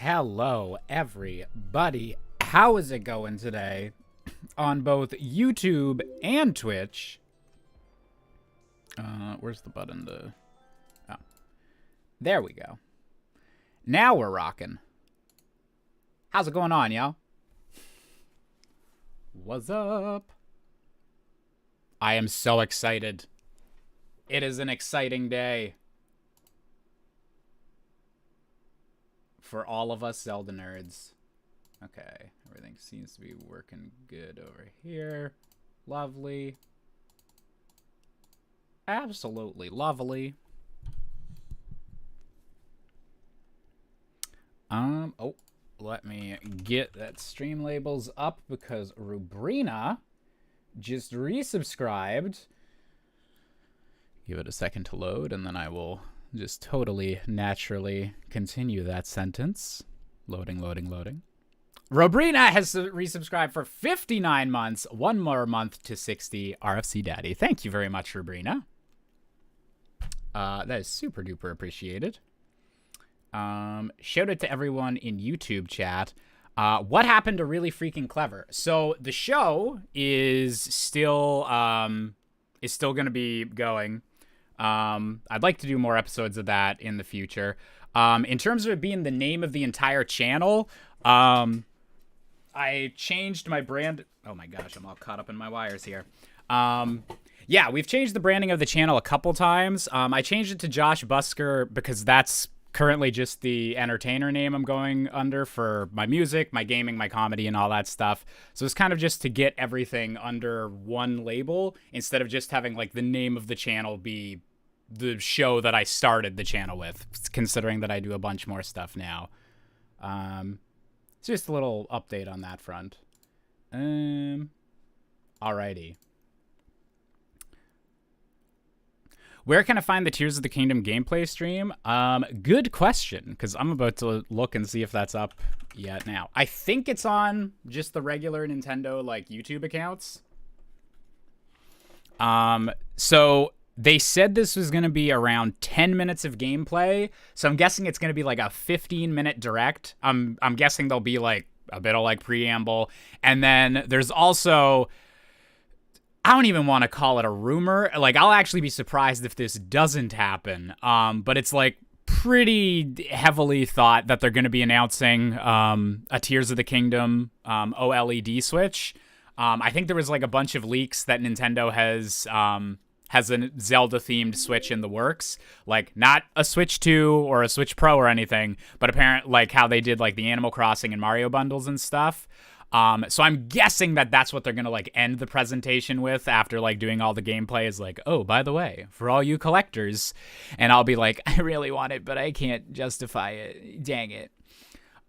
Hello, everybody. How is it going today on both YouTube and Twitch? Where's the button to... Oh. There we go. Now we're rocking. How's it going on, y'all? What's up? I am so excited. It is an exciting day. For all of us Zelda nerds. Okay, everything seems to be working good over here. Lovely. Absolutely lovely. Oh, let me get that stream labels up because Rubrina just resubscribed. Give it a second to load and then I will just totally naturally continue that sentence. Loading, loading, loading. Rubrina has resubscribed for 59 months. One more month to 60. RFC Daddy. Thank you very much, Rubrina. That is super duper appreciated. Shout out to everyone in YouTube chat. What happened to Really Freaking Clever? So the show is still going to be going. I'd like to do more episodes of that in the future. In terms of it being the name of the entire channel, I changed my brand. Oh my gosh, I'm all caught up in my wires here. Yeah, we've changed the branding of the channel a couple times. I changed it to Josh Busker because that's currently just the entertainer name I'm going under for my music, my gaming, my comedy, and all that stuff. So it's kind of just to get everything under one label instead of just having like the name of the channel be the show that I started the channel with, considering that I do a bunch more stuff now. It's just a little update on that front. Alrighty. Where can I find the Tears of the Kingdom gameplay stream? Good question, because I'm about to look and see if that's up yet now. I think it's on just the regular Nintendo, like, YouTube accounts. So they said this was going to be around 10 minutes of gameplay, so I'm guessing it's going to be like a 15-minute direct. I'm guessing there'll be, like, a bit of, like, preamble. And then there's also... I don't even want to call it a rumor. Like, I'll actually be surprised if this doesn't happen. But it's, like, pretty heavily thought that they're going to be announcing a Tears of the Kingdom OLED Switch. I think there was, like, a bunch of leaks that Nintendo has a Zelda-themed Switch in the works. Like, not a Switch 2 or a Switch Pro or anything, but apparently, like, how they did, like, the Animal Crossing and Mario bundles and stuff. So I'm guessing that that's what they're going to, like, end the presentation with after, like, doing all the gameplay is like, oh, by the way, for all you collectors. And I'll be like, I really want it, but I can't justify it. Dang it.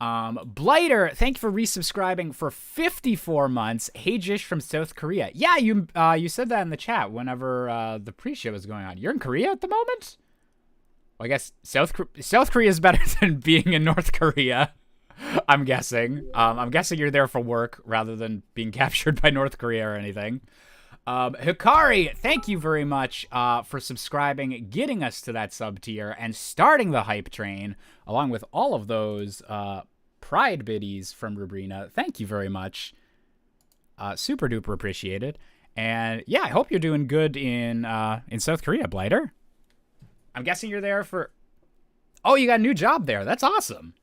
Blighter, thank you for resubscribing for 54 months. Hey, Jish from South Korea. Yeah, you said that in the chat whenever the pre-show was going on. You're in Korea at the moment? Well, I guess South Korea is better than being in North Korea. I'm guessing. I'm guessing you're there for work rather than being captured by North Korea or anything. Hikari, thank you very much for subscribing, getting us to that sub tier, and starting the hype train, along with all of those pride biddies from Rubrina. Thank you very much. Super duper appreciated. And yeah, I hope you're doing good in South Korea, Blighter. I'm guessing you're there for... Oh, you got a new job there. That's awesome.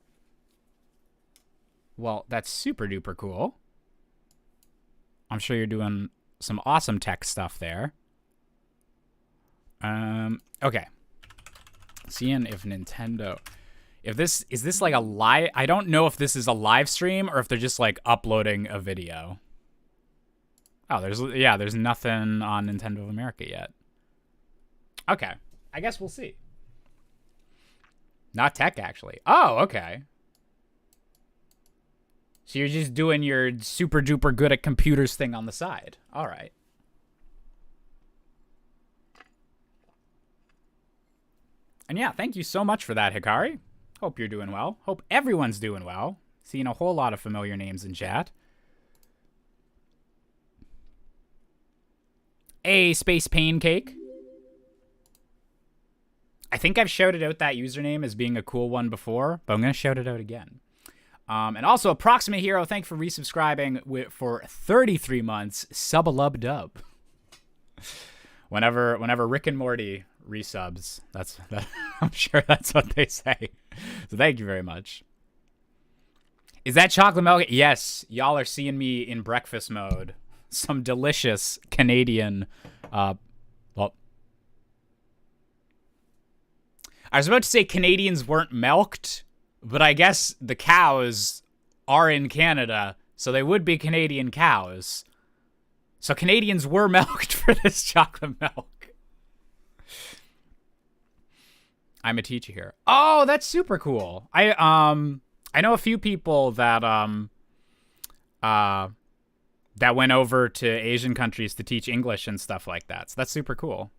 Well, that's super duper cool. I'm sure you're doing some awesome tech stuff there. Okay. Seeing if Nintendo... Is this like a live... I don't know if this is a live stream or if they're just like uploading a video. Oh, there's nothing on Nintendo of America yet. Okay. I guess we'll see. Not tech, actually. Oh, okay. So you're just doing your super duper good at computers thing on the side. All right. And yeah, thank you so much for that, Hikari. Hope you're doing well. Hope everyone's doing well. Seeing a whole lot of familiar names in chat. A Space Pain Cake. I think I've shouted out that username as being a cool one before, but I'm going to shout it out again. And also, Approximate Hero, thank you for resubscribing for 33 months. Sub-a-lub-dub. Whenever Rick and Morty resubs, I'm sure that's what they say. So thank you very much. Is that chocolate milk? Yes, y'all are seeing me in breakfast mode. Some delicious Canadian, well, I was about to say Canadians weren't milked, but I guess the cows are in Canada, so they would be Canadian cows. So Canadians were milked for this chocolate milk. I'm a teacher here. Oh, that's super cool. I know a few people that that went over to Asian countries to teach English and stuff like that. So that's super cool.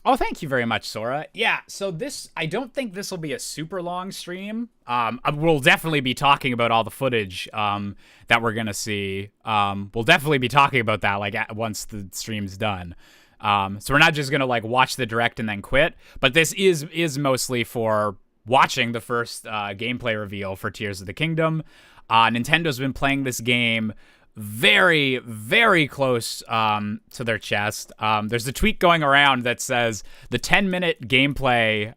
Oh, thank you very much, Sora. Yeah, so I don't think this will be a super long stream. We'll definitely be talking about all the footage that we're gonna see. We'll definitely be talking about that once the stream's done. So we're not just gonna watch the direct and then quit, but this is mostly for watching the first gameplay reveal for Tears of the Kingdom. Nintendo's been playing this game very, very close to their chest. There's a tweet going around that says the 10-minute gameplay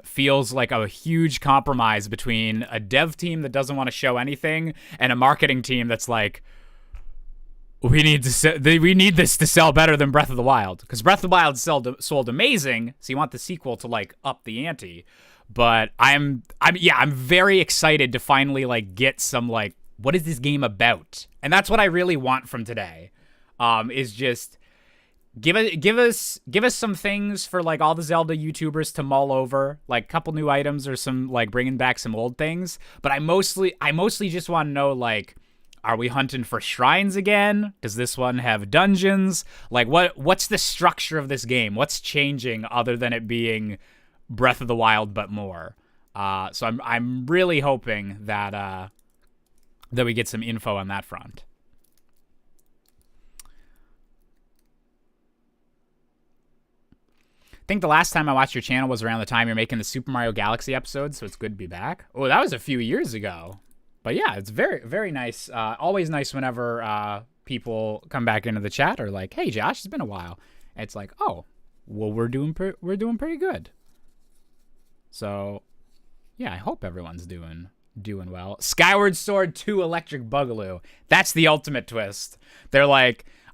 feels like a huge compromise between a dev team that doesn't want to show anything and a marketing team that's like, we need this to sell better than Breath of the Wild, because Breath of the Wild sold amazing, so you want the sequel to up the ante. But I'm very excited to finally get some what is this game about? And that's what I really want from today. Is just give us some things for all the Zelda YouTubers to mull over, a couple new items or some bringing back some old things. But I mostly just want to know are we hunting for shrines again? Does this one have dungeons? What's the structure of this game? What's changing other than it being Breath of the Wild but more? So I'm really hoping that we get some info on that front. I think the last time I watched your channel was around the time you're making the Super Mario Galaxy episode, so it's good to be back. Oh, that was a few years ago. But yeah, it's very, very nice. Always nice whenever people come back into the chat or hey, Josh, it's been a while. And it's oh, well, we're doing pretty good. So, yeah, I hope everyone's doing well. Skyward Sword 2 Electric Boogaloo. That's the ultimate twist. They're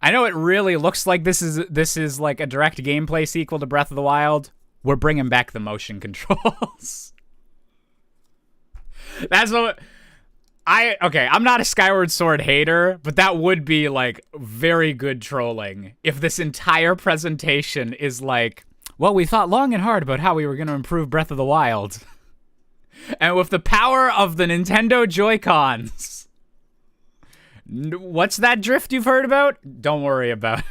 I know it really looks like this is a direct gameplay sequel to Breath of the Wild. We're bringing back the motion controls. That's what I'm not a Skyward Sword hater, but that would be very good trolling if this entire presentation is well, we thought long and hard about how we were going to improve Breath of the Wild. And with the power of the Nintendo Joy-Cons. What's that drift you've heard about? Don't worry about it.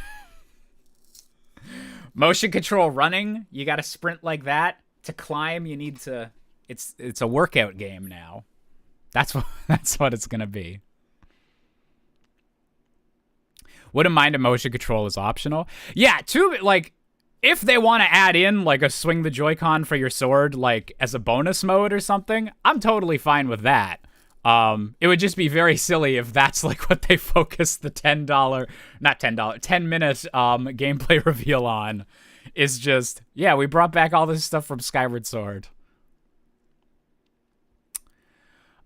Motion control running, you got to sprint like that. To climb, you need to... It's a workout game now. That's what it's going to be. Wouldn't mind a motion control is optional. Yeah, if they want to add in a swing the Joy-Con for your sword as a bonus mode or something, I'm totally fine with that. It would just be very silly if that's what they focus the $10 10-minute gameplay reveal on, is just, yeah, we brought back all this stuff from Skyward Sword.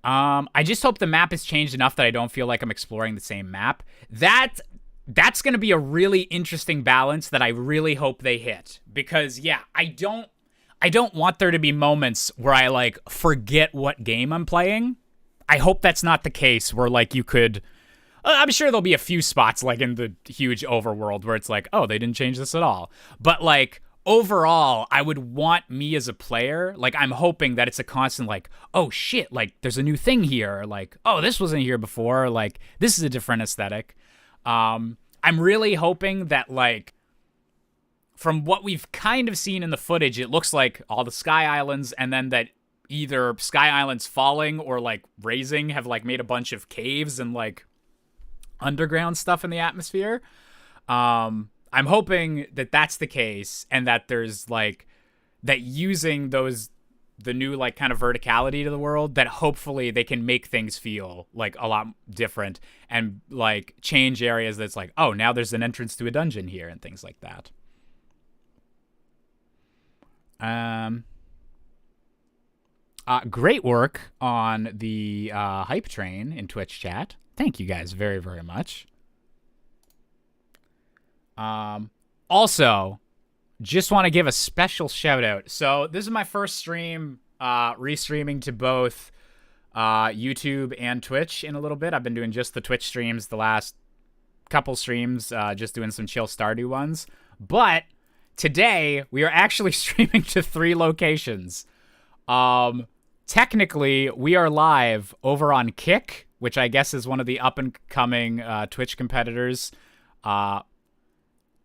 I just hope the map has changed enough that I don't feel like I'm exploring the same map. That's going to be a really interesting balance that I really hope they hit, because yeah, I don't want there to be moments where I forget what game I'm playing. I hope that's not the case where you could I'm sure there'll be a few spots in the huge overworld where it's oh, they didn't change this at all. But overall, I would want me as a player, I'm hoping that it's a constant oh shit, there's a new thing here, oh, this wasn't here before, this is a different aesthetic. I'm really hoping that from what we've kind of seen in the footage, it looks like all the Sky Islands, and then that either Sky Islands falling or raising have made a bunch of caves and underground stuff in the atmosphere. I'm hoping that that's the case, and that there's that using the new like kind of verticality to the world, that hopefully they can make things feel like a lot different and like change areas that's like, oh, now there's an entrance to a dungeon here and things like that. Great work on the hype train in Twitch chat. Thank you guys very, very much. Also, just want to give a special shout out. So this is my first stream, restreaming to both YouTube and Twitch in a little bit. I've been doing just the Twitch streams the last couple streams, just doing some chill Stardew ones. But today we are actually streaming to 3 locations. Technically, we are live over on Kick, which I guess is one of the up-and-coming Twitch competitors.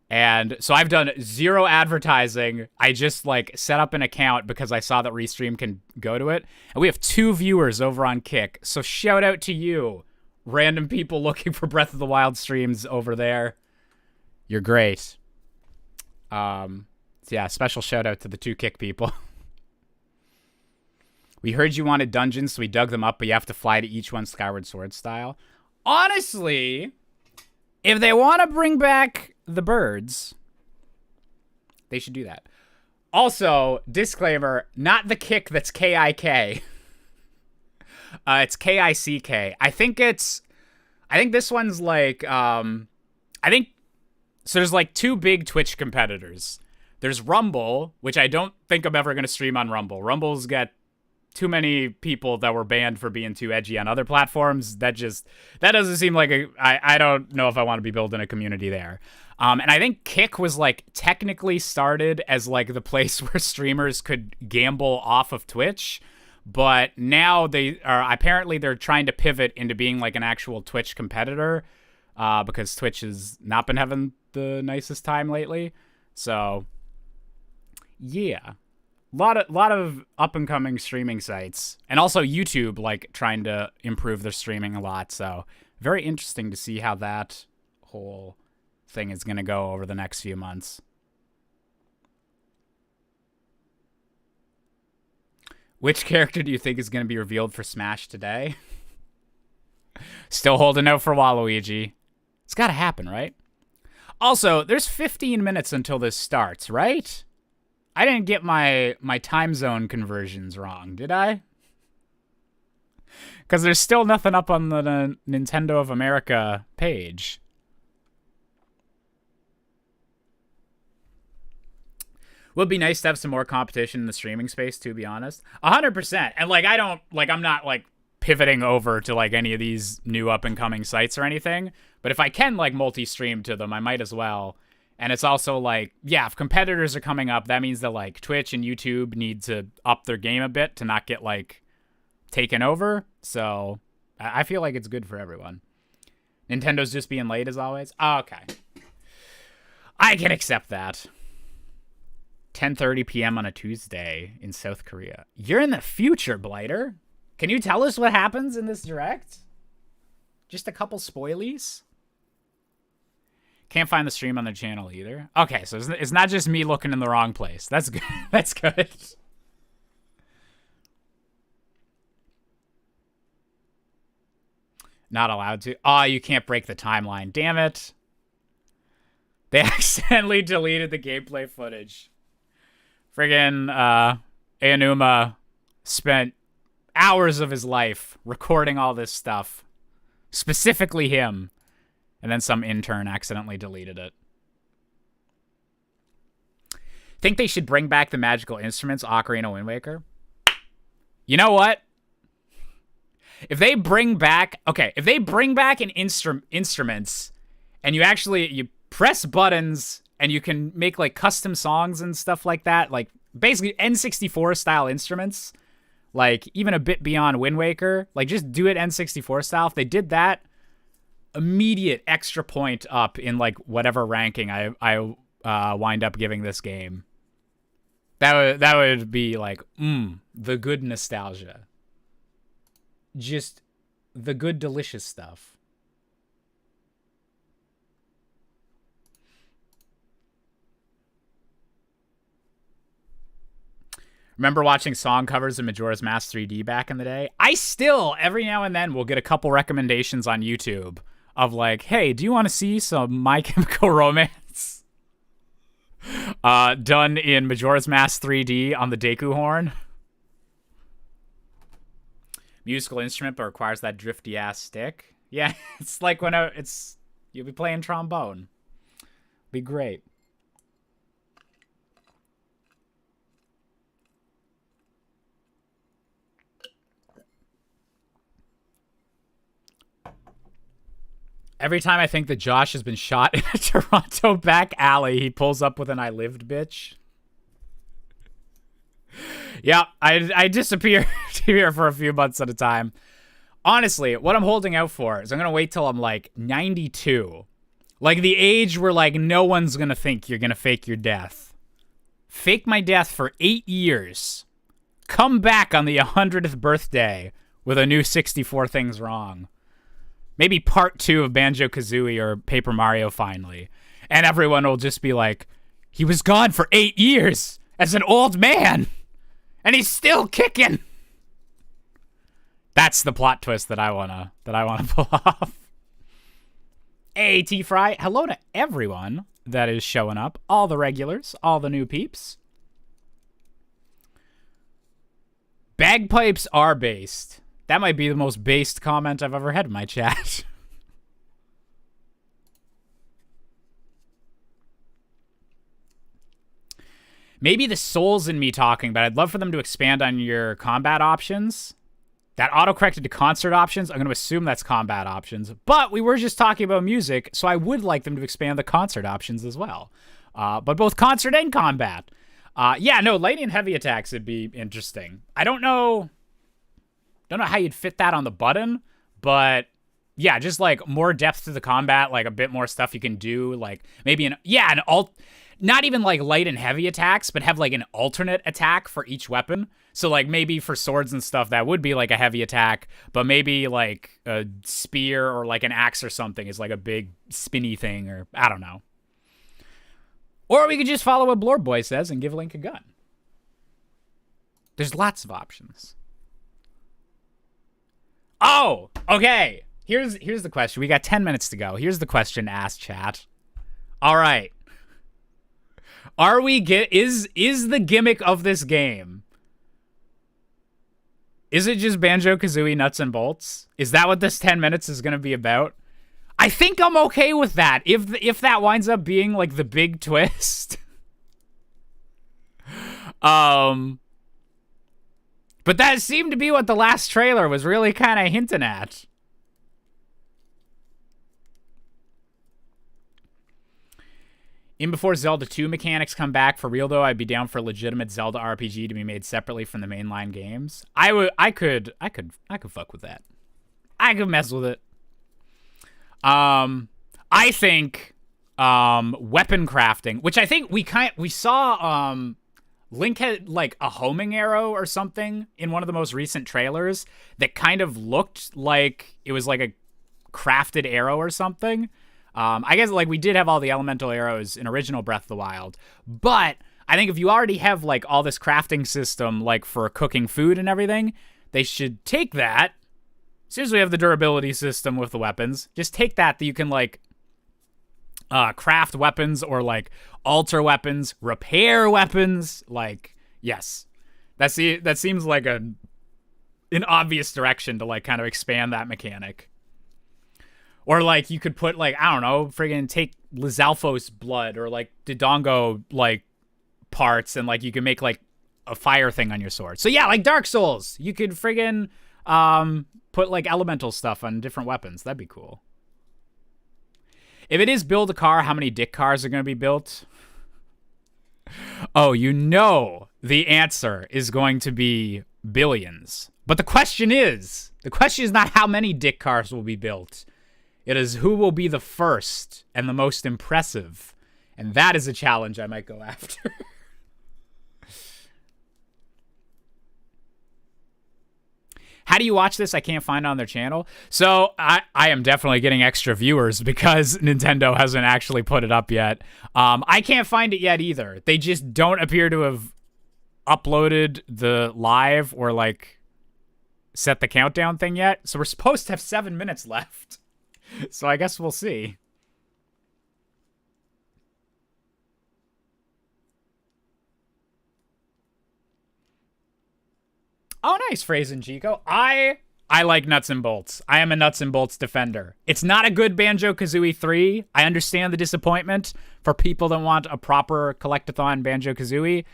And so I've done 0 advertising. I just like set up an account because I saw that Restream can go to it. And we have 2 viewers over on Kick. So shout out to you, random people looking for Breath of the Wild streams over there. You're great. So yeah, special shout out to the 2 Kick people. We heard you wanted dungeons, so we dug them up, but you have to fly to each one Skyward Sword style. Honestly, if they want to bring back the birds, they should do that. Also, disclaimer, not the Kick that's K-I-K. It's K-I-C-K. I think this one's like, so there's like 2 big Twitch competitors. There's Rumble, which I don't think I'm ever going to stream on Rumble. Rumble's got too many people that were banned for being too edgy on other platforms. That doesn't seem like I don't know if I want to be building a community there. And I think Kick was like technically started as like the place where streamers could gamble off of Twitch, but now they're trying to pivot into being like an actual Twitch competitor, because Twitch has not been having the nicest time lately. So yeah. Lot of up-and-coming streaming sites. And also YouTube, like, trying to improve their streaming a lot. So, very interesting to see how that whole thing is going to go over the next few months. Which character do you think is going to be revealed for Smash today? Still holding out for Waluigi. It's got to happen, right? Also, there's 15 minutes until this starts, right? I didn't get my time zone conversions wrong, did I? Because there's still nothing up on the Nintendo of America page. Would be nice to have some more competition in the streaming space, to be honest. 100%. And like, I'm not like pivoting over to like any of these new up and coming sites or anything. But if I can like multi-stream to them, I might as well. And it's also like, yeah, if competitors are coming up, that means that like Twitch and YouTube need to up their game a bit to not get like taken over. So I feel like it's good for everyone. Nintendo's just being late as always. Oh, okay. I can accept that. 10:30 p.m. on a Tuesday in South Korea. You're in the future, Blighter. Can you tell us what happens in this direct? Just a couple spoilies? Can't find the stream on their channel either. Okay, so it's not just me looking in the wrong place. That's good. That's good. Not allowed to. Oh, you can't break the timeline. Damn it. They accidentally deleted the gameplay footage. Friggin' Aonuma spent hours of his life recording all this stuff. Specifically him. And then some intern accidentally deleted it. Think they should bring back the magical instruments, Ocarina Wind Waker? You know what? If they bring back... Okay, if they bring back an instruments, and you press buttons, and you can make, like, custom songs and stuff like that, like, basically N64-style instruments, like, even a bit beyond Wind Waker, like, just do it N64 style. If they did that, immediate extra point up in like whatever ranking I wind up giving this game. That would be like the good nostalgia. Just the good delicious stuff. Remember watching song covers of Majora's Mask 3D back in the day? I still, every now and then, will get a couple recommendations on YouTube of like, hey, do you want to see some My Chemical Romance done in Majora's Mask 3D on the Deku horn? Musical instrument, but requires that drifty ass stick. Yeah, it's like when you'll be playing trombone. Be great. Every time I think that Josh has been shot in a Toronto back alley, he pulls up with an "I lived, bitch." Yeah, I disappear here for a few months at a time. Honestly, what I'm holding out for is I'm going to wait till I'm like 92. Like the age where like no one's going to think you're going to fake your death. Fake my death for 8 years. Come back on the 100th birthday with a new 64 Things Wrong. Maybe part 2 of Banjo-Kazooie or Paper Mario finally. And everyone will just be like, he was gone for 8 years as an old man. And he's still kicking. That's the plot twist that I wanna pull off. Hey, T-Fry. Hello to everyone that is showing up. All the regulars, all the new peeps. Bagpipes are based. That might be the most based comment I've ever had in my chat. Maybe the soul's in me talking, but I'd love for them to expand on your combat options. That auto-corrected to concert options, I'm going to assume that's combat options. But we were just talking about music, so I would like them to expand the concert options as well. But both concert and combat. Yeah, no, light and heavy attacks would be interesting. I don't know how you'd fit that on the button, but yeah, just like more depth to the combat, like a bit more stuff you can do, like maybe not even like light and heavy attacks, but have like an alternate attack for each weapon. So like maybe for swords and stuff, that would be like a heavy attack, but maybe like a spear or like an axe or something is like a big spinny thing, or I don't know. Or we could just follow what Blorb Boy says and give Link a gun. There's lots of options. Oh, okay. Here's the question. We got 10 minutes to go. Here's the question asked, chat. All right. Is the gimmick of this game, is it just Banjo-Kazooie nuts and bolts? Is that what this 10 minutes is going to be about? I think I'm okay with that. If that winds up being like the big twist. But that seemed to be what the last trailer was really kind of hinting at. In before Zelda 2 mechanics come back for real, though, I'd be down for a legitimate Zelda RPG to be made separately from the mainline games. I could fuck with that. I could mess with it. I think weapon crafting, which I think we saw Link had like a homing arrow or something in one of the most recent trailers that kind of looked like it was like a crafted arrow or something. I guess like we did have all the elemental arrows in original Breath of the Wild, but I think if you already have like all this crafting system like for cooking food and everything, they should take that. As soon as we have the durability system with the weapons, just take that you can like craft weapons or like alter weapons, repair weapons. Like, yes, that seems like an obvious direction to like kind of expand that mechanic. Or like you could put like, I don't know, friggin' take Lizalfos blood or like Dodongo like parts and like you can make like a fire thing on your sword. So yeah, like Dark Souls, you could friggin' put like elemental stuff on different weapons. That'd be cool. If it is build a car, how many dick cars are going to be built? Oh, you know the answer is going to be billions. But the question is not how many dick cars will be built. It is who will be the first and the most impressive. And that is a challenge I might go after. How do you watch this? I can't find it on their channel. So I am definitely getting extra viewers because Nintendo hasn't actually put it up yet. I can't find it yet either. They just don't appear to have uploaded the live or like set the countdown thing yet. So we're supposed to have 7 minutes left. So I guess we'll see. Oh, nice, Phrasen Chico. I like nuts and bolts. I am a nuts and bolts defender. It's not a good Banjo-Kazooie 3. I understand the disappointment for people that want a proper collectathon Banjo-Kazooie.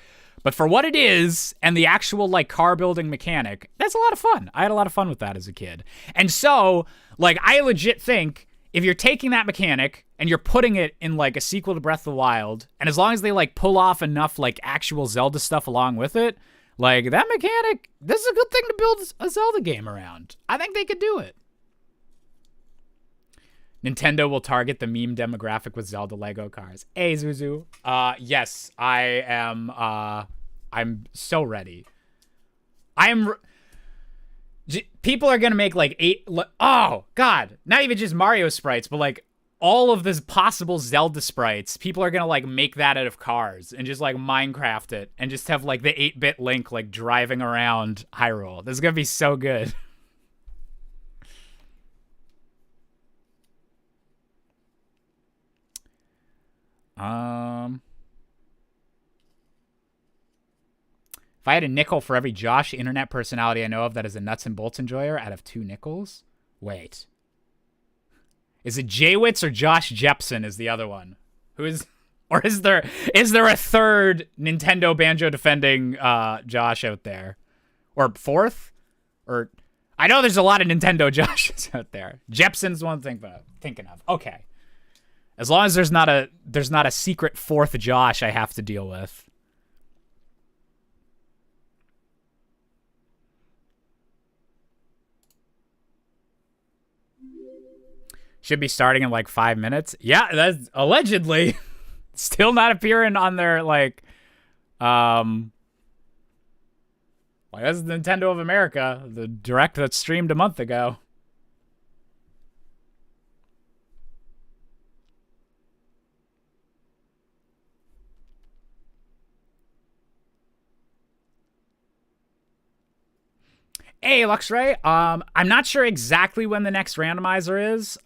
But for what it is, and the actual, like, car building mechanic, that's a lot of fun. I had a lot of fun with that as a kid. And so, like, I legit think if you're taking that mechanic and you're putting it in, like, a sequel to Breath of the Wild, and as long as they, like, pull off enough, like, actual Zelda stuff along with it, like, that mechanic, this is a good thing to build a Zelda game around. I think they could do it. Nintendo will target the meme demographic with Zelda Lego cars. Hey, Zuzu. Yes, I am, I'm so ready. People are gonna make, like, oh, God. Not even just Mario sprites, but, like, all of the possible Zelda sprites, people are gonna, like, make that out of cars and just, like, Minecraft it and just have, like, the 8-bit Link, like, driving around Hyrule. This is gonna be so good. If I had a nickel for every Josh internet personality I know of that is a nuts and bolts enjoyer out of 2 nickels? Wait. Is it Jaywitz or Josh Jepson is the other one? Who is, or is there a third Nintendo Banjo defending Josh out there? Or fourth? Or I know there's a lot of Nintendo Joshes out there. Jepson's one thing thinking of. Okay. As long as there's not a secret fourth Josh I have to deal with. Should be starting in like 5 minutes. Yeah, that's allegedly still not appearing on their like that's Nintendo of America, the direct that streamed a month ago. Hey, Luxray. I'm not sure exactly when the next randomizer is.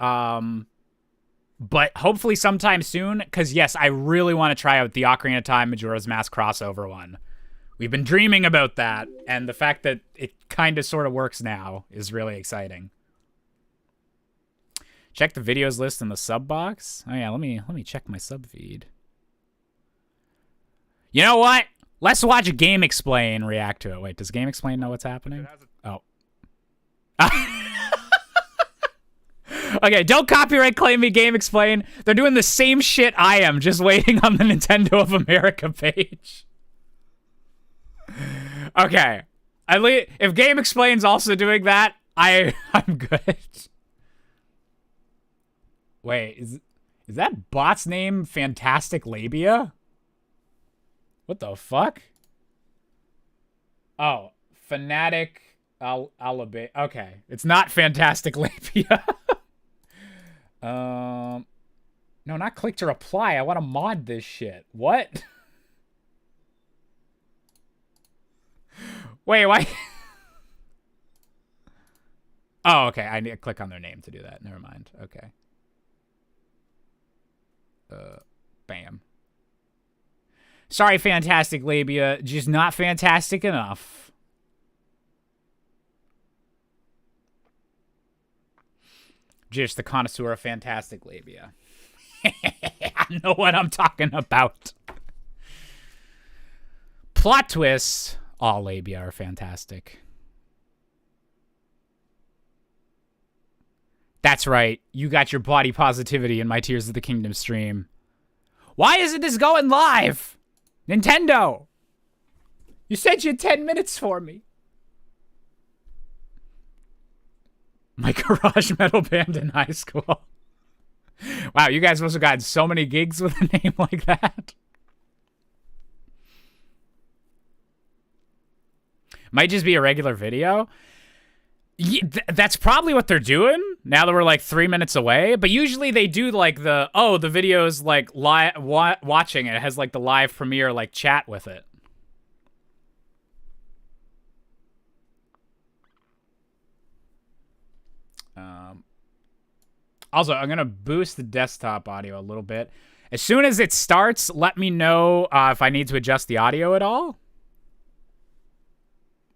But hopefully sometime soon. Because, yes, I really want to try out the Ocarina of Time Majora's Mask crossover one. We've been dreaming about that. And the fact that it kind of sort of works now is really exciting. Check the videos list in the sub box. Oh, yeah, let me check my sub feed. You know what? Let's watch Game Explain react to it. Wait, does Game Explain know what's happening? Oh. Okay, don't copyright claim me, Game Explain. They're doing the same shit I am, just waiting on the Nintendo of America page. Okay. If Game Explain's also doing that, I'm good. Wait, is that bot's name Fantastic Labia? What the fuck? Oh, Fanatic Alabama. Okay, it's not Fantastic Labia. No, not click to reply. I want to mod this shit. What? Wait, why? Oh, okay. I need to click on their name to do that. Never mind. Okay. Bam. Sorry, Fantastic Labia. Just not fantastic enough. Just the connoisseur of Fantastic Labia. I know what I'm talking about. Plot twists. All labia are fantastic. That's right. You got your body positivity in my Tears of the Kingdom stream. Why isn't this going live? Nintendo! You said you had 10 minutes for me. My garage metal band in high school. Wow, you guys must have gotten so many gigs with a name like that. Might just be a regular video. Yeah, that's probably what they're doing now that we're like 3 minutes away. But usually they do like the video's like live watching it. It has like the live premiere like chat with it. Also, I'm going to boost the desktop audio a little bit. As soon as it starts, let me know if I need to adjust the audio at all.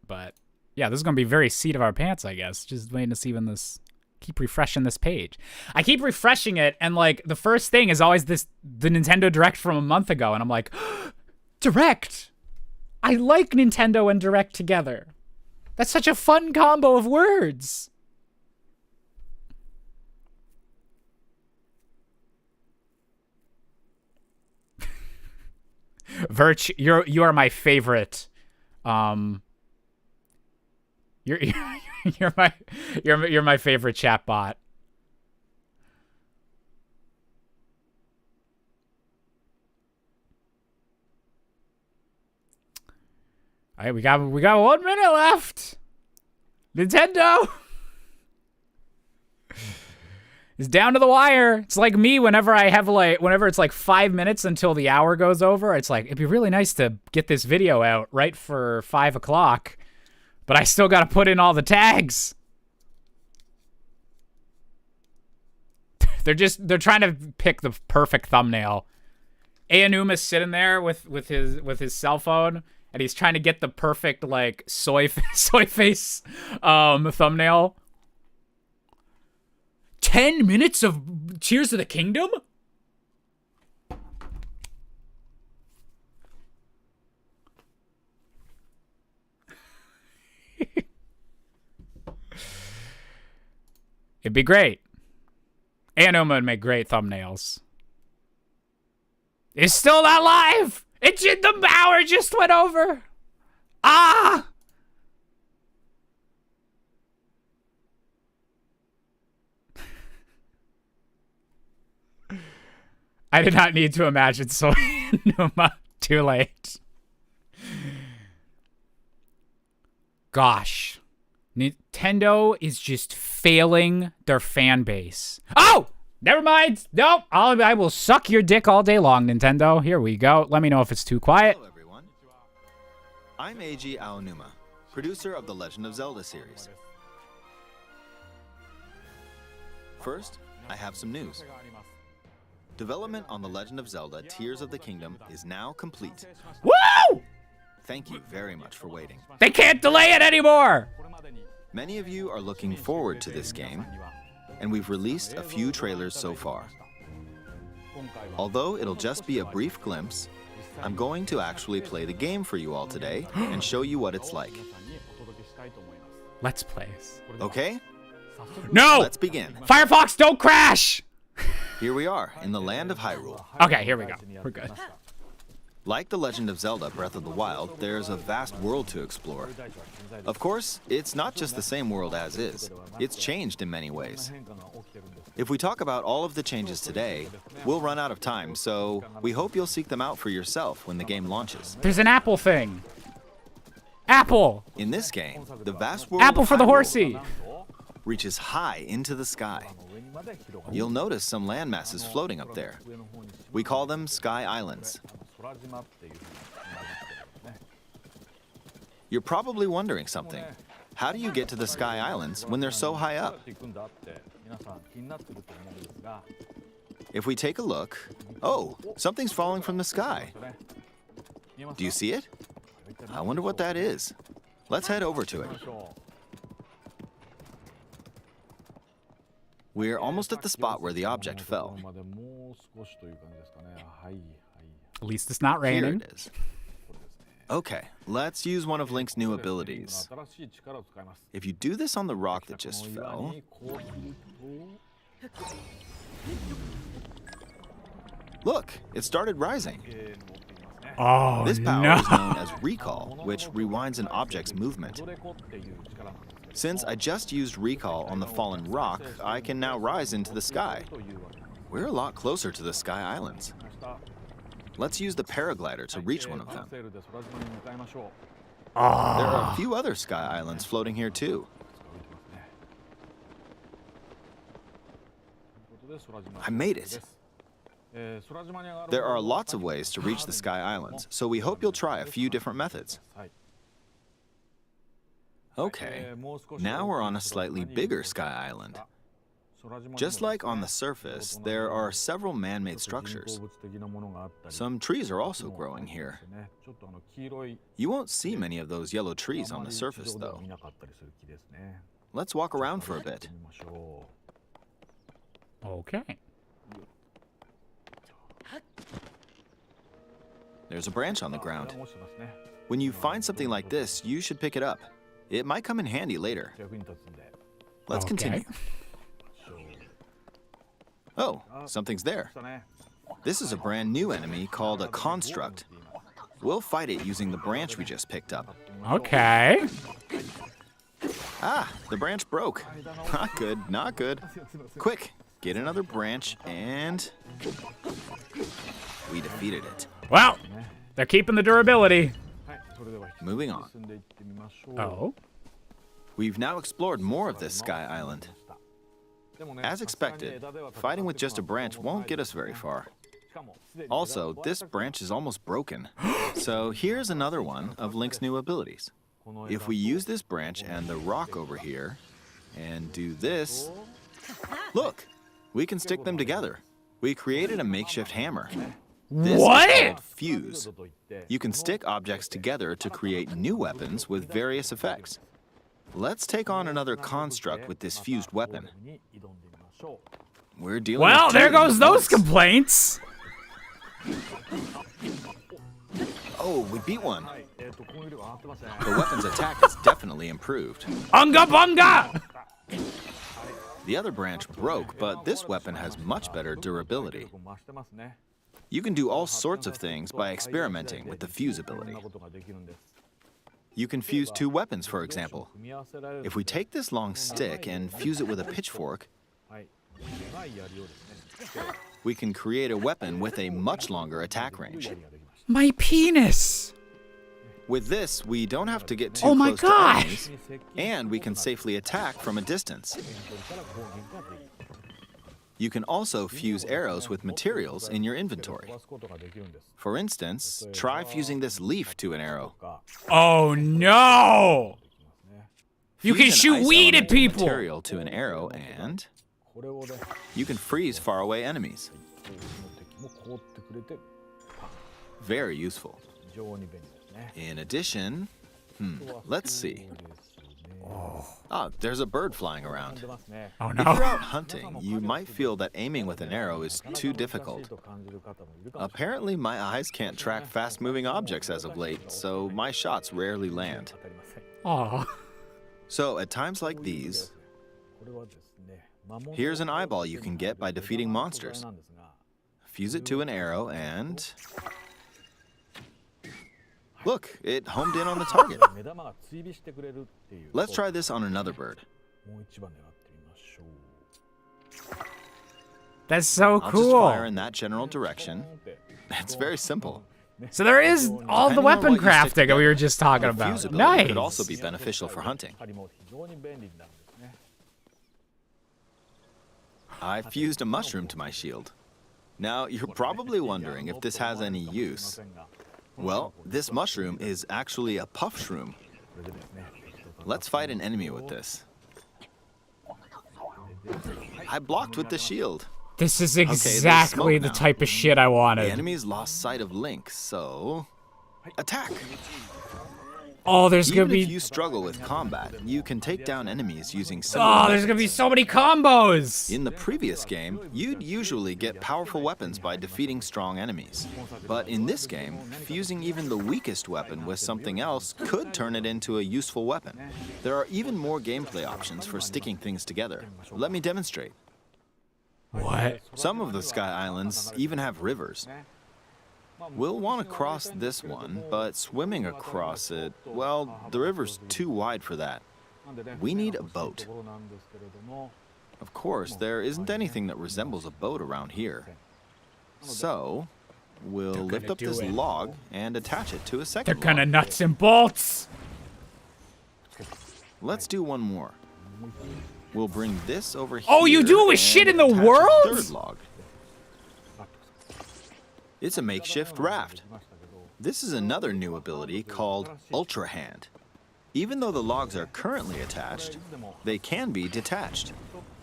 But, yeah, this is going to be very seat of our pants, I guess. Just waiting to see when this... Keep refreshing this page. I keep refreshing it, and, like, the first thing is always the Nintendo Direct from a month ago, and I'm like, Direct! I like Nintendo and Direct together. That's such a fun combo of words. Virch, you are my favorite. You're my favorite chatbot. All right, we got 1 minute left. Nintendo is down to the wire. It's like me whenever it's like 5 minutes until the hour goes over. It's like, it'd be really nice to get this video out right for 5 o'clock, but I still got to put in all the tags. They're trying to pick the perfect thumbnail. Aonuma's sitting there with his cell phone, and he's trying to get the perfect, like, soy face thumbnail. 10 minutes of Tears of the Kingdom? It'd be great. Aonuma would make great thumbnails. It's still not live! The hour just went over! Ah! I did not need to imagine Soy Numa. Too late. Gosh. Nintendo is just failing their fan base. Oh! Never mind. Nope. I will suck your dick all day long, Nintendo. Here we go. Let me know if it's too quiet. Hello, everyone. I'm Eiji Aonuma, producer of the Legend of Zelda series. First, I have some news. Development on The Legend of Zelda Tears of the Kingdom is now complete. Woo! Thank you very much for waiting. They can't delay it anymore! Many of you are looking forward to this game, and we've released a few trailers so far. Although it'll just be a brief glimpse, I'm going to actually play the game for you all today and show you what it's like. Let's plays. Okay? No! Let's begin. Firefox, don't crash! Here we are, in the land of Hyrule. Okay, here we go. We're good. Like The Legend of Zelda Breath of the Wild, there's a vast world to explore. Of course, it's not just the same world as is. It's changed in many ways. If we talk about all of the changes today, we'll run out of time, so we hope you'll seek them out for yourself when the game launches. There's an apple thing. Apple! In this game, the vast world Apple of for the Hyrule horsey! reaches high into the sky. You'll notice some landmasses floating up there. We call them Sky Islands. You're probably wondering something. How do you get to the Sky Islands when they're so high up? If we take a look, oh, something's falling from the sky. Do you see it? I wonder what that is. Let's head over to it. We're almost at the spot where the object fell. At least it's not Here raining. it is. Okay, let's use one of Link's new abilities. If you do this on the rock that just fell... Look, it started rising. Oh, This power no. is known as Recall, which rewinds an object's movement. Since I just used Recall on the fallen rock, I can now rise into the sky. We're a lot closer to the Sky Islands. Let's use the paraglider to reach one of them. There are a few other Sky Islands floating here too. I made it. There are lots of ways to reach the Sky Islands, so we hope you'll try a few different methods. Okay, now we're on a slightly bigger Sky Island. Just like on the surface, there are several man-made structures. Some trees are also growing here. You won't see many of those yellow trees on the surface, though. Let's walk around for a bit. Okay. There's a branch on the ground. When you find something like this, you should pick it up. It might come in handy later. Let's continue. Oh, something's there. This is a brand new enemy called a construct. We'll fight it using the branch we just picked up. Okay. Ah, the branch broke. Not good, not good. Quick, get another branch and... we defeated it. Well, they're keeping the durability. Moving on. Oh. We've now explored more of this sky island. As expected, fighting with just a branch won't get us very far. Also, this branch is almost broken. So here's another one of Link's new abilities. If we use this branch and the rock over here, and do this, look, we can stick them together. We created a makeshift hammer. This is called Fuse. You can stick objects together to create new weapons with various effects. Let's take on another construct with this fused weapon. We're dealing with two Well, there goes those components. complaints. Oh, we beat one. The weapon's attack has definitely improved. Unga bunga! The other branch broke, but this weapon has much better durability. You can do all sorts of things by experimenting with the fuse ability. You can fuse two weapons, for example. If we take this long stick and fuse it with a pitchfork, we can create a weapon with a much longer attack range. My penis! With this, we don't have to get too Oh my close to gosh! enemies, and we can safely attack from a distance. You can also fuse arrows with materials in your inventory. For instance, try fusing this leaf to an arrow. Oh no! You can Fuse an shoot ice weed at elemental people! material to an arrow, and you can freeze faraway enemies. Very useful. In addition, let's see. Ah, there's a bird flying around. Oh If no. you're out hunting, you might feel that aiming with an arrow is too difficult. Apparently, my eyes can't track fast-moving objects as of late, so my shots rarely land. Aw. So, at times like these, here's an eyeball you can get by defeating monsters. Fuse it to an arrow and... look, it homed in on the target. Let's try this on another bird. That's so I'll just cool. fire in that general direction. It's very simple. So there is all the Depending on weapon what you stick crafting we were together, just talking the about. fuse ability Nice. could also be beneficial for hunting. I fused a mushroom to my shield. Now, you're probably wondering if this has any use. Well, this mushroom is actually a puff shroom. Let's fight an enemy with this. I blocked with the shield. This is there's exactly smoke the now. type of shit I The wanted. enemy's lost sight of Link, so... attack! Oh, there's gonna Even if be. you struggle with combat, you can take down enemies using Oh, similar there's gonna be methods. so many combos. In the previous game, you'd usually get powerful weapons by defeating strong enemies. But in this game, fusing even the weakest weapon with something else could turn it into a useful weapon. There are even more gameplay options for sticking things together. Let me demonstrate. What? Some of the Sky Islands even have rivers. We'll want to cross this one, but swimming across it, well, the river's too wide for that. We need a boat. Of course, there isn't anything that resembles a boat around here. So, we'll They're lift gonna up do this it. log and attach it to a They're second kind of log. nuts and bolts. Let's do one more. We'll bring this over here. Oh, you do it with shit in and the attach a world? third log. It's a makeshift raft. This is another new ability called Ultra Hand. Even though the logs are currently attached, they can be detached.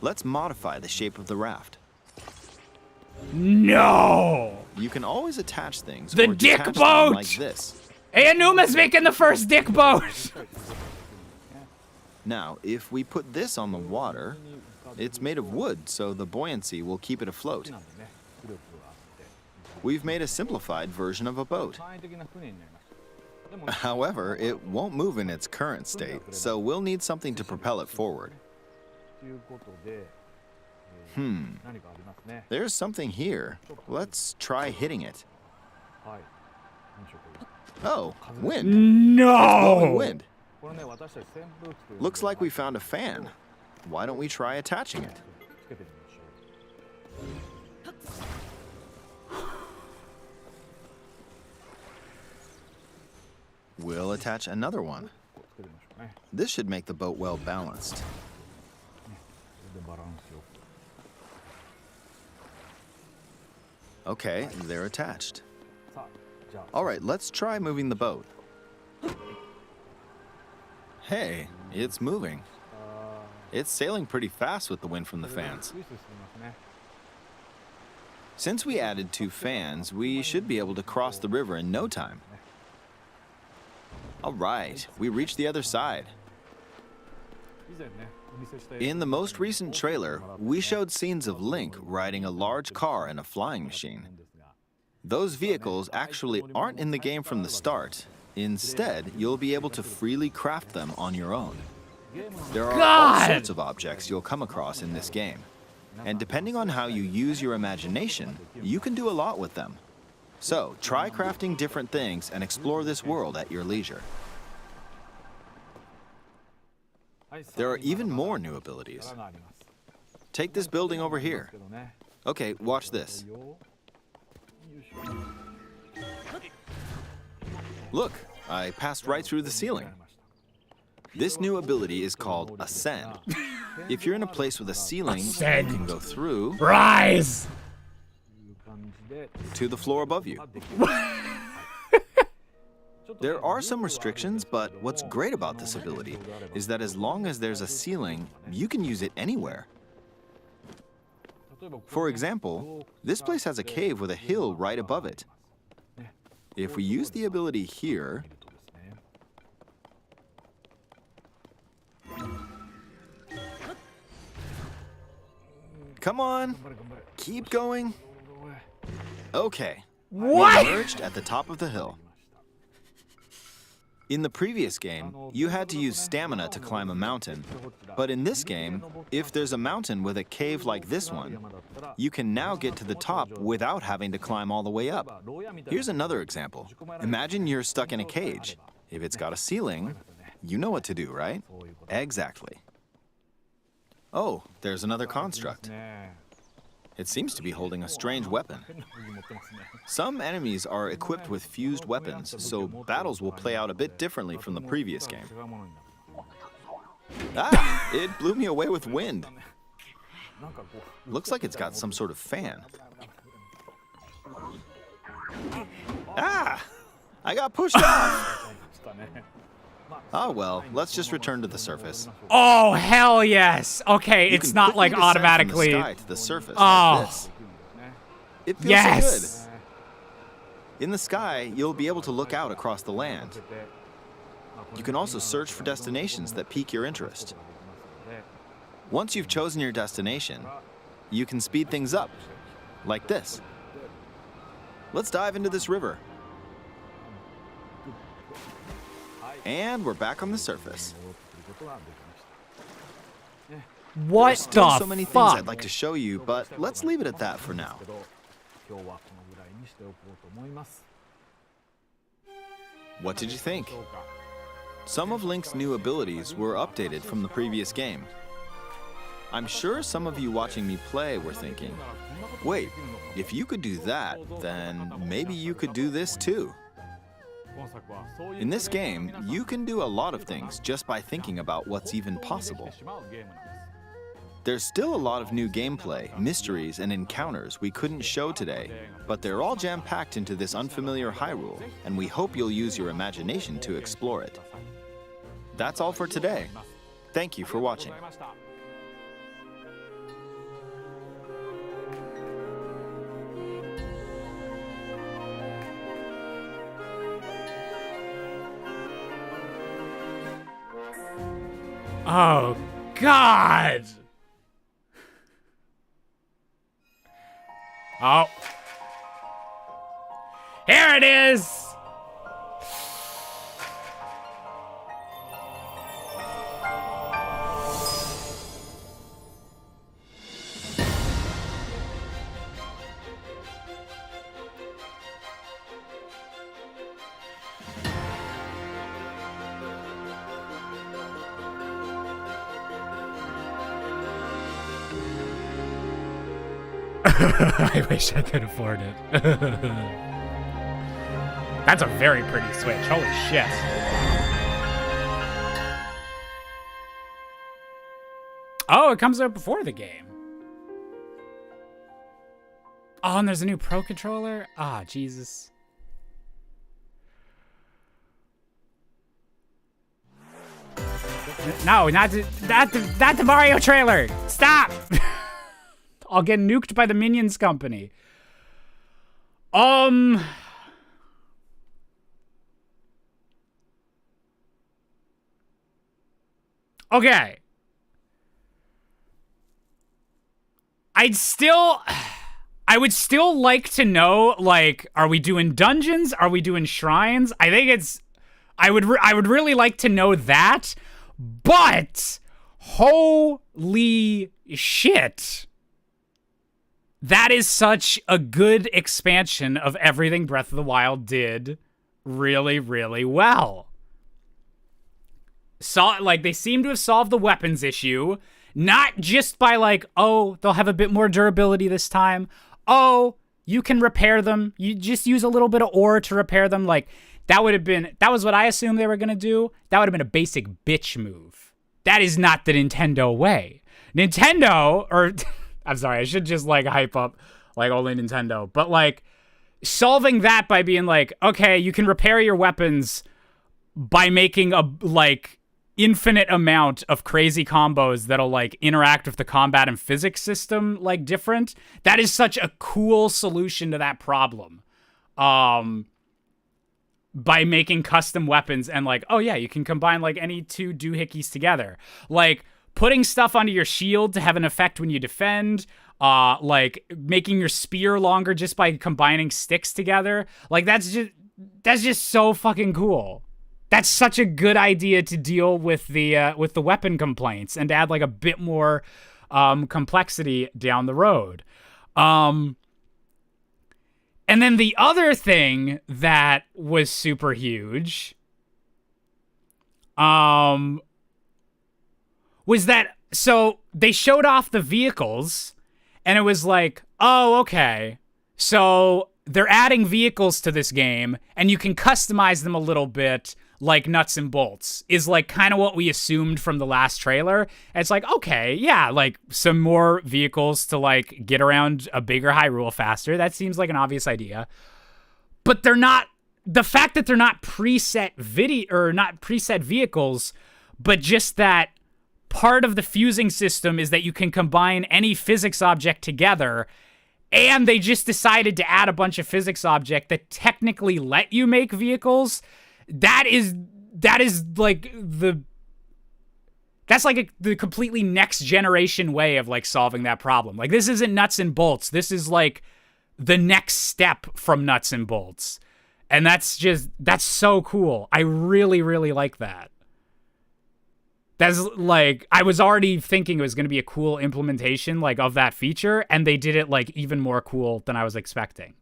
Let's modify the shape of the raft. No! You can always attach things The or dick detach boat! them like this. Aonuma's making the first dick boat! Now, if we put this on the water, it's made of wood, so the buoyancy will keep it afloat. We've made a simplified version of a boat. However, it won't move in its current state, so we'll need something to propel it forward. There's something here. Let's try hitting it. Oh, wind. It's blowing No! wind. Looks like we found a fan. Why don't we try attaching it? We'll attach another one. This should make the boat well balanced. Okay, they're attached. All right, let's try moving the boat. Hey, it's moving. It's sailing pretty fast with the wind from the fans. Since we added 2 fans, we should be able to cross the river in no time. All right, we reached the other side. In the most recent trailer, we showed scenes of Link riding a large car and a flying machine. Those vehicles actually aren't in the game from the start. Instead, you'll be able to freely craft them on your own. There are all God! sorts of objects you'll come across in this game. And depending on how you use your imagination, you can do a lot with them. So, try crafting different things and explore this world at your leisure. There are even more new abilities. Take this building over here. Okay, watch this. Look, I passed right through the ceiling. This new ability is called Ascend. If you're in a place with a ceiling, Ascend. you can go through Rise! to the floor above you. There are some restrictions, but what's great about this ability is that as long as there's a ceiling, you can use it anywhere. For example, this place has a cave with a hill right above it. If we use the ability here, come on, keep going. Okay, What? we emerged at the top of the hill. In the previous game, you had to use stamina to climb a mountain. But in this game, if there's a mountain with a cave like this one, you can now get to the top without having to climb all the way up. Here's another example. Imagine you're stuck in a cage. If it's got a ceiling, you know what to do, right? Exactly. Oh, there's another construct. It seems to be holding a strange weapon. Some enemies are equipped with fused weapons, so battles will play out a bit differently from the previous game. Ah! It blew me away with wind. Looks like it's got some sort of fan. Ah! I got pushed off! Oh well, let's just return to the surface. Oh, hell yes! Okay, You it's can not quickly like descend automatically. from the sky to the surface Oh. like this. It feels so Yes! good. In the sky, you'll be able to look out across the land. You can also search for destinations that pique your interest. Once you've chosen your destination, you can speed things up, like this. Let's dive into this river. And we're back on the surface. What There's still the so many things fuck? I'd like to show you, but let's leave it at that for now. What did you think? Some of Link's new abilities were updated from the previous game. I'm sure some of you watching me play were thinking, wait, if you could do that, then maybe you could do this too. In this game, you can do a lot of things just by thinking about what's even possible. There's still a lot of new gameplay, mysteries, and encounters we couldn't show today, but they're all jam-packed into this unfamiliar Hyrule, and we hope you'll use your imagination to explore it. That's all for today. Thank you for watching. Oh, God. Oh. Here it is. I wish I could afford it. That's a very pretty Switch. Holy shit. Oh, it comes out before the game. Oh, and there's a new Pro Controller? Ah, Jesus. No, not the Mario trailer. Stop. I'll get nuked by the Minions company. Okay. I would still like to know, like, are we doing dungeons? Are we doing shrines? I think it's, I would really like to know that, but holy shit. That is such a good expansion of everything Breath of the Wild did really, really well. Like, they seem to have solved the weapons issue, not just by, like, oh, they'll have a bit more durability this time. Oh, you can repair them. You just use a little bit of ore to repair them. Like, that was what I assumed they were going to do. That would have been a basic bitch move. That is not the Nintendo way. Nintendo, or... I'm sorry, I should just, like, hype up, like, only Nintendo. But, like, solving that by being like, okay, you can repair your weapons by making a, like, infinite amount of crazy combos that'll, like, interact with the combat and physics system, like, different. That is such a cool solution to that problem. By making custom weapons and, like, oh, yeah, you can combine, like, any two doohickeys together. Like... putting stuff onto your shield to have an effect when you defend, like making your spear longer just by combining sticks together. Like that's just so fucking cool. That's such a good idea to deal with the weapon complaints and to add like a bit more complexity down the road. And then the other thing that was super huge, was that, so they showed off the vehicles, and it was like, oh, okay, so they're adding vehicles to this game, and you can customize them a little bit, like nuts and bolts, is like kind of what we assumed from the last trailer. And it's like, okay, yeah, like some more vehicles to like get around a bigger Hyrule faster. That seems like an obvious idea. But they're not, the fact that they're not preset vehicles, but just that part of the fusing system is that you can combine any physics object together, and they just decided to add a bunch of physics object that technically let you make vehicles. That's like the completely next generation way of like solving that problem. Like this isn't nuts and bolts. This is like the next step from nuts and bolts. And that's so cool. I really, really like that. That's like, I was already thinking it was going to be a cool implementation like of that feature, and they did it like even more cool than I was expecting.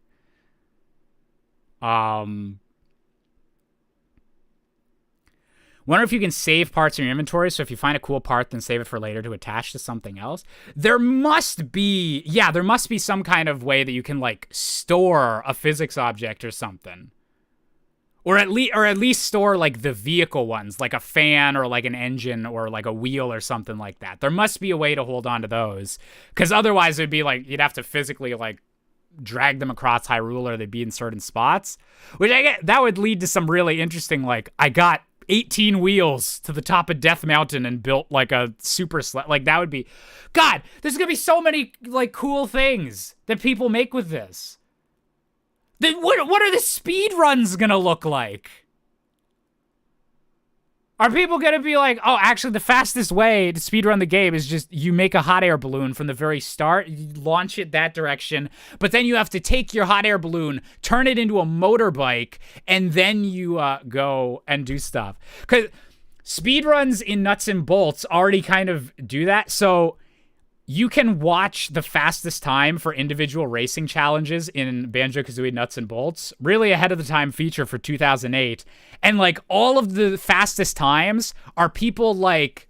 Wonder if you can save parts in your inventory, so if you find a cool part, then save it for later to attach to something else. There must be some kind of way that you can like store a physics object or something. Or at least store like the vehicle ones, like a fan or like an engine or like a wheel or something like that. There must be a way to hold on to those, because otherwise it'd be like you'd have to physically like drag them across Hyrule, or they'd be in certain spots. Which I get, that would lead to some really interesting, like, I got 18 wheels to the top of Death Mountain and built like a super sled. Like that would be, God, there's gonna be so many like cool things that people make with this. Then what are the speed runs gonna look like? Are people going to be like, oh, actually, the fastest way to speedrun the game is just you make a hot air balloon from the very start, you launch it that direction, but then you have to take your hot air balloon, turn it into a motorbike, and then you go and do stuff. Because speedruns in Nuts and Bolts already kind of do that, so you can watch the fastest time for individual racing challenges in Banjo-Kazooie Nuts and Bolts, really ahead of the time feature for 2008. And like all of the fastest times are people like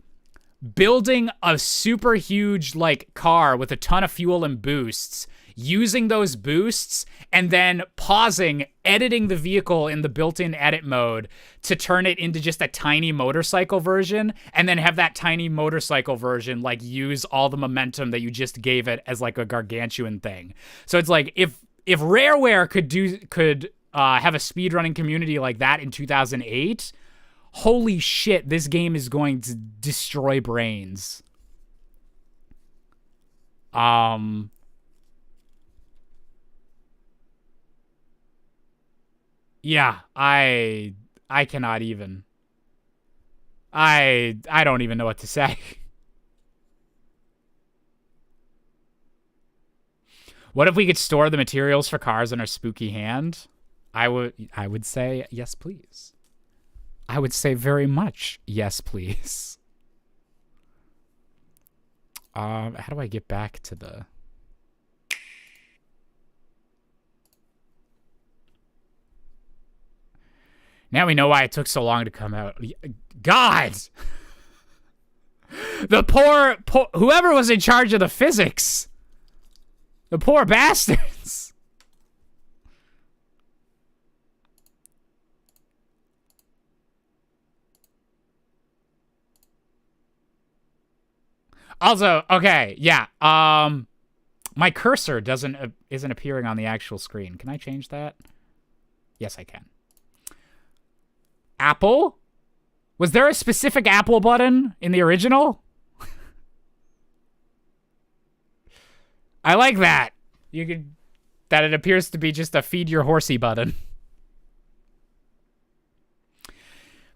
building a super huge like car with a ton of fuel and boosts, using those boosts, and then pausing, editing the vehicle in the built-in edit mode to turn it into just a tiny motorcycle version, and then have that tiny motorcycle version like use all the momentum that you just gave it as like a gargantuan thing. So it's like if Rareware could have a speedrunning community like that in 2008, holy shit, this game is going to destroy brains. Yeah, I cannot even. I don't even know what to say. What if we could store the materials for cars in our spooky hand? I would say yes, please. I would say very much yes, please. How do I get back to the... Now we know why it took so long to come out. God! The poor whoever was in charge of the physics. The poor bastards. Also, okay, yeah. My cursor isn't appearing on the actual screen. Can I change that? Yes, I can. Apple? Was there a specific Apple button in the original? I like that. That it appears to be just a feed your horsey button.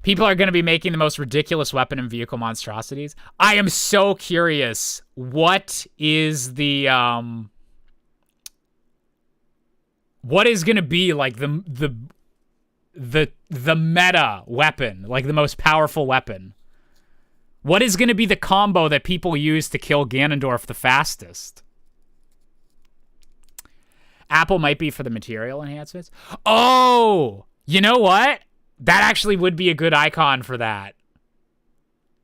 People are going to be making the most ridiculous weapon and vehicle monstrosities. I am so curious. What is the what is going to be like the meta weapon, like the most powerful weapon? What is going to be the combo that people use to kill Ganondorf the fastest? Apple might be for the material enhancements. Oh, you know what? That actually would be a good icon for that.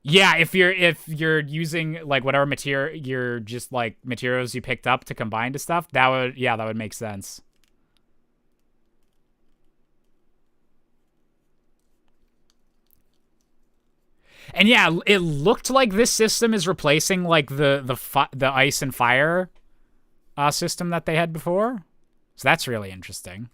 Yeah, if you're using like whatever materials you picked up to combine to stuff, that would make sense. And yeah, it looked like this system is replacing like the ice and fire system that they had before. So that's really interesting.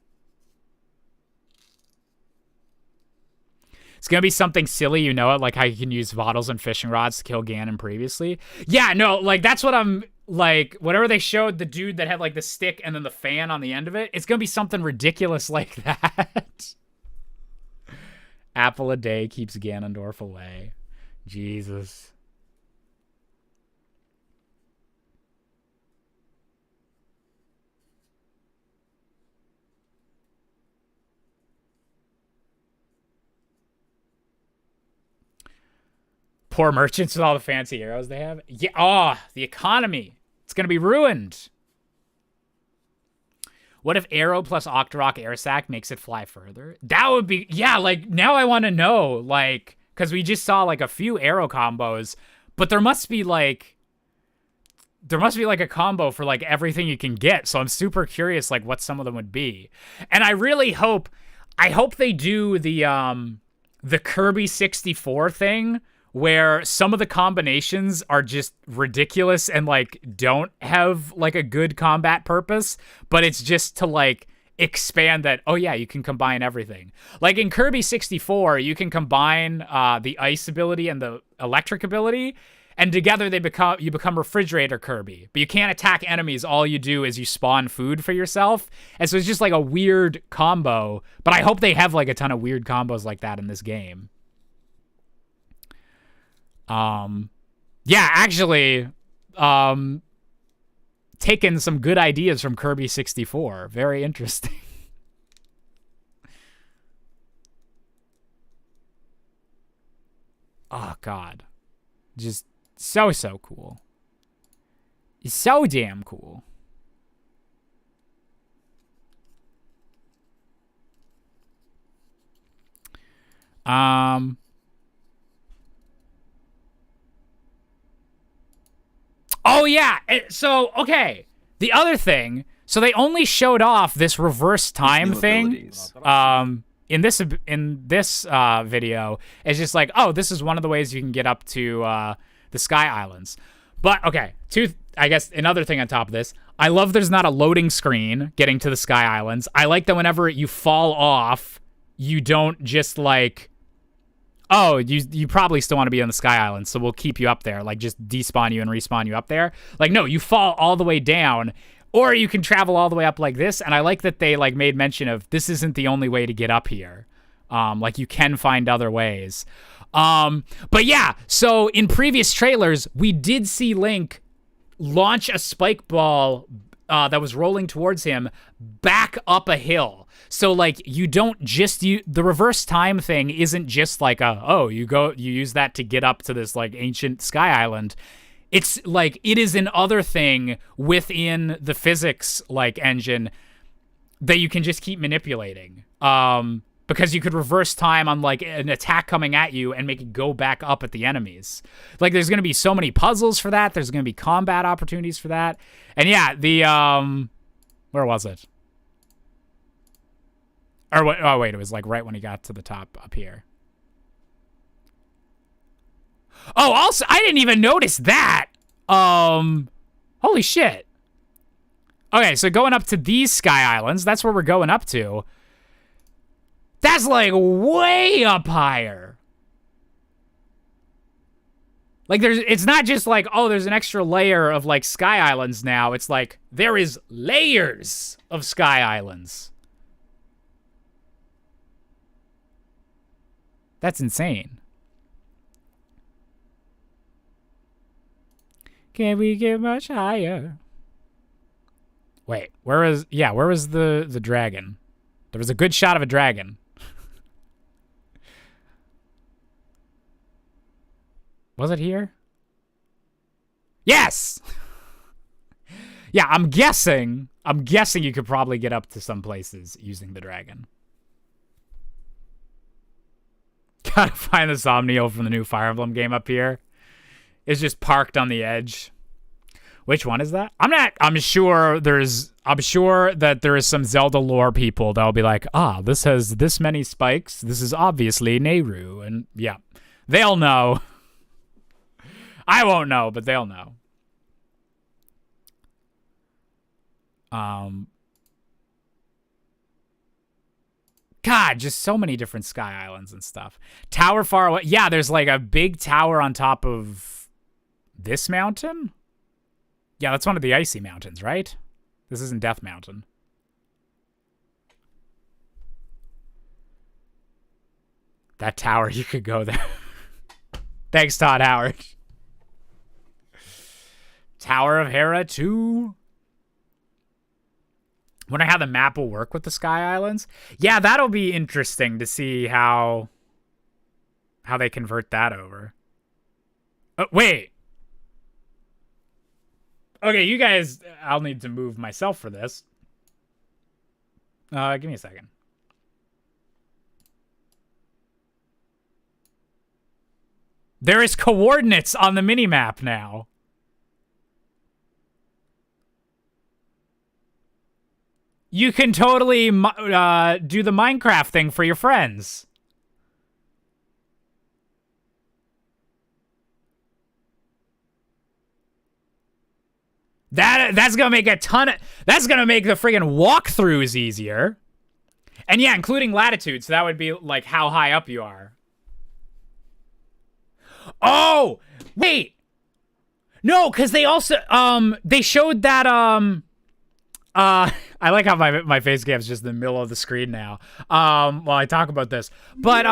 It's going to be something silly, you know it, like how you can use bottles and fishing rods to kill Ganon previously. Yeah, no, like that's what I'm, like, whatever they showed the dude that had like the stick and then the fan on the end of it, it's going to be something ridiculous like that. Apple a day keeps Ganondorf away. Jesus. Poor merchants with all the fancy arrows they have. Yeah, the economy. It's going to be ruined. What if arrow plus Octorok air sac makes it fly further? That would be, yeah, like, now I want to know, like, because we just saw, like, a few arrow combos, but there must be, like, a combo for, like, everything you can get, so I'm super curious, like, what some of them would be. And I really hope they do the Kirby 64 thing, where some of the combinations are just ridiculous and, like, don't have, like, a good combat purpose, but it's just to, like, expand that, oh, yeah, you can combine everything. Like, in Kirby 64, you can combine the ice ability and the electric ability, and together you become Refrigerator Kirby. But you can't attack enemies. All you do is you spawn food for yourself. And so it's just, like, a weird combo. But I hope they have, like, a ton of weird combos like that in this game. Yeah, actually, taken some good ideas from Kirby 64. Very interesting. Oh, God. Just so cool. So damn cool. Oh, yeah. So, okay. The other thing, so they only showed off this reverse time thing. In this video, it's just like, oh, this is one of the ways you can get up to the Sky Islands. But, okay, I guess another thing on top of this, I love there's not a loading screen getting to the Sky Islands. I like that whenever you fall off, you don't just like, oh, you probably still want to be on the Sky Island, so we'll keep you up there. Like, just despawn you and respawn you up there. Like, no, you fall all the way down, or you can travel all the way up like this. And I like that they, like, made mention of this isn't the only way to get up here. Like, you can find other ways. But yeah, so in previous trailers, we did see Link launch a spike ball that was rolling towards him back up a hill. So, like, you don't just the reverse time thing isn't just like you use that to get up to this, like, ancient Sky Island. It's like, it is another thing within the physics, like, engine that you can just keep manipulating. Because you could reverse time on, like, an attack coming at you and make it go back up at the enemies. Like, there's going to be so many puzzles for that. There's going to be combat opportunities for that. And yeah, where was it? Or what? Oh, wait, it was, like, right when he got to the top up here. Oh, also, I didn't even notice that. Holy shit. Okay, so going up to these Sky Islands, that's where we're going up to. That's, like, way up higher. Like, it's not just like, oh, there's an extra layer of, like, Sky Islands now. It's like, there is layers of Sky Islands. That's insane. Can we get much higher? Wait, where was the dragon? There was a good shot of a dragon. Was it here? Yes! Yeah, I'm guessing you could probably get up to some places using the dragon. Gotta find the Somnio from the new Fire Emblem game up here. It's just parked on the edge. Which one is that? I'm sure that there is some Zelda lore people that'll be like, this has this many spikes. This is obviously Nehru. And yeah, they'll know. I won't know, but they'll know. God, just so many different Sky Islands and stuff. Tower far away. Yeah, there's like a big tower on top of this mountain. Yeah, that's one of the icy mountains, right? This isn't Death Mountain. That tower, you could go there. Thanks, Todd Howard. Tower of Hera 2. Wonder how the map will work with the Sky Islands. Yeah, that'll be interesting to see how they convert that over. Wait. Okay, you guys, I'll need to move myself for this. Give me a second. There is coordinates on the minimap now. You can totally do the Minecraft thing for your friends. That's gonna make that's gonna make the friggin' walkthroughs easier. And yeah, including latitude, so that would be like how high up you are. Oh, wait. No, because they also they showed that I like how my face cam is just in the middle of the screen now while I talk about this. But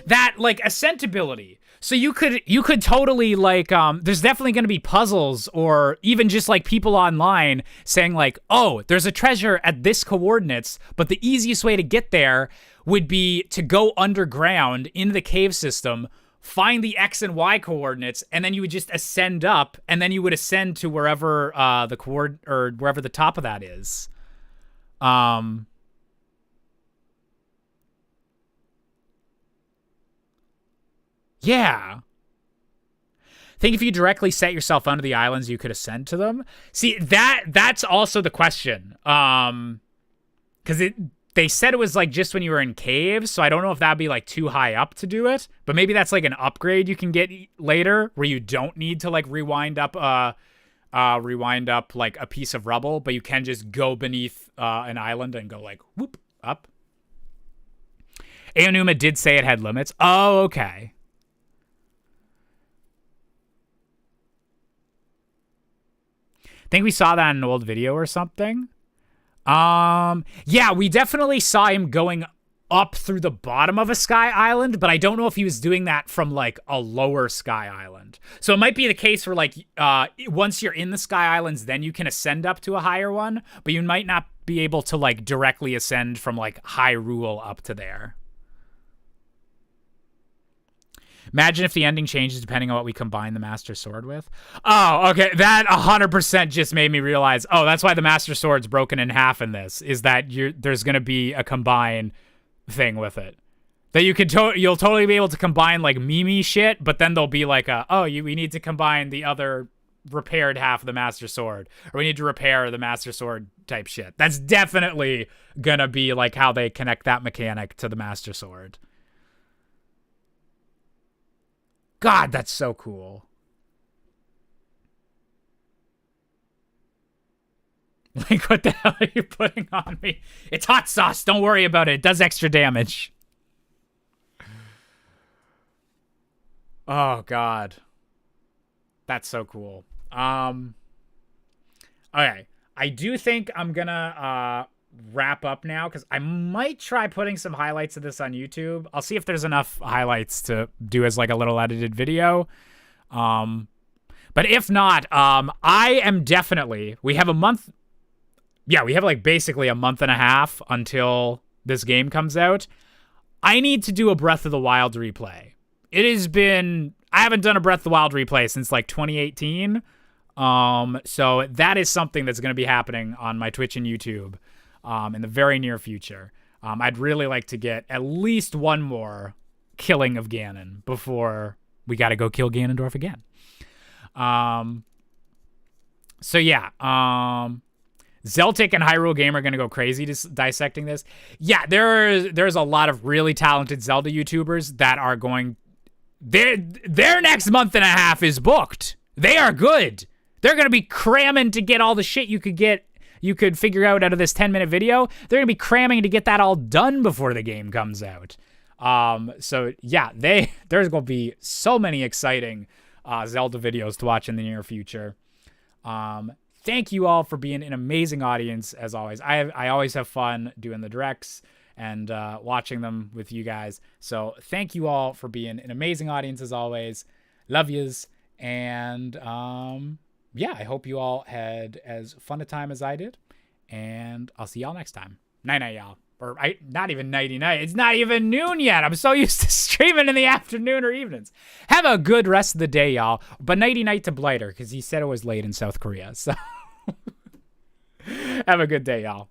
that, like, ascent ability. So you could totally like there's definitely going to be puzzles or even just like people online saying like, "Oh, there's a treasure at this coordinates, but the easiest way to get there would be to go underground into the cave system, find the X and Y coordinates, and then you would just ascend up and then you would ascend to wherever wherever the top of that is." Yeah. I think if you directly set yourself onto the islands, you could ascend to them. See, that's also the question. Because they said it was like just when you were in caves, so I don't know if that'd be like too high up to do it. But maybe that's like an upgrade you can get later where you don't need to like rewind up like a piece of rubble, but you can just go beneath an island and go like whoop up. Aonuma did say it had limits. Oh, okay. I think we saw that in an old video or something. Yeah, we definitely saw him going up through the bottom of a sky island, but I don't know if he was doing that from like a lower sky island. So it might be the case where like once you're in the sky islands, then you can ascend up to a higher one, but you might not be able to like directly ascend from like Hyrule up to there. Imagine if the ending changes depending on what we combine the Master Sword with. Oh, okay. That 100% just made me realize, oh, that's why the Master Sword's broken in half in this, is that there's going to be a combine thing with it. That you'll totally be able to combine like Mimi shit, but then there'll be like we need to combine the other repaired half of the Master Sword, or we need to repair the Master Sword type shit. That's definitely going to be like how they connect that mechanic to the Master Sword. God, that's so cool. Like, what the hell are you putting on me? It's hot sauce. Don't worry about it. It does extra damage. Oh, God. That's so cool. Okay. I do think I'm gonna wrap up now because I might try putting some highlights of this on YouTube. I'll see if there's enough highlights to do as like a little edited video. But if not, I am definitely, we have a month. Yeah, we have like basically a month and a half until this game comes out. I need to do a Breath of the Wild replay. It has been, I haven't done a Breath of the Wild replay since like 2018. So that is something that's going to be happening on my Twitch and YouTube in the very near future. I'd really like to get at least one more killing of Ganon before we got to go kill Ganondorf again. So yeah, Zeltic and Hyrule Game are going to go crazy dissecting this. Yeah, there's a lot of really talented Zelda YouTubers that are going, their next month and a half is booked. They are good. They're going to be cramming to get all the shit you could figure out of this 10-minute video. They're going to be cramming to get that all done before the game comes out. So yeah, there's going to be so many exciting Zelda videos to watch in the near future. Thank you all for being an amazing audience, as always. I always have fun doing the directs and watching them with you guys. So thank you all for being an amazing audience, as always. Love yous. And yeah, I hope you all had as fun a time as I did. And I'll see y'all next time. Night-night, y'all. Or not even nighty-night. It's not even noon yet. I'm so used to streaming in the afternoon or evenings. Have a good rest of the day, y'all. But nighty-night to Blighter, because he said it was late in South Korea. So have a good day, y'all.